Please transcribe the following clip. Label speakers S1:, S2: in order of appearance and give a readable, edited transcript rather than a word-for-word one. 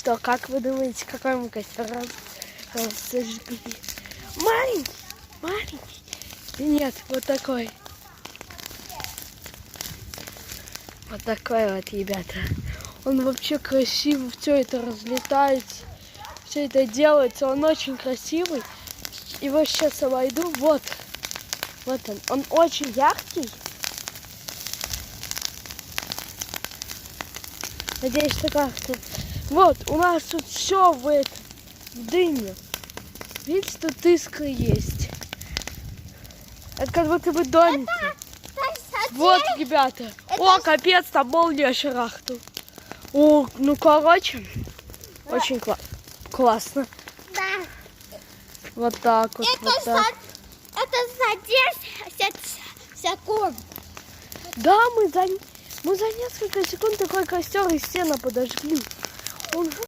S1: что, как вы думаете, какой мы костер разожгли? Маленький, маленький. Нет, вот такой. Вот такой вот, ребята. Он вообще красивый, все это разлетается, все это делается. Он очень красивый. Его сейчас обойду. Вот. Вот он. Он очень яркий. Надеюсь, что как-то... Вот, у нас тут все в дыме. Видите, тут искры есть. Это как будто бы домики. Вот, ребята. О, капец, там молния шарахнул. О, ну, короче, очень классно.
S2: Да.
S1: Вот так вот, вот так.
S2: Это за 10 секунд.
S1: Да, мы за несколько секунд такой костер и стену подожгли. Он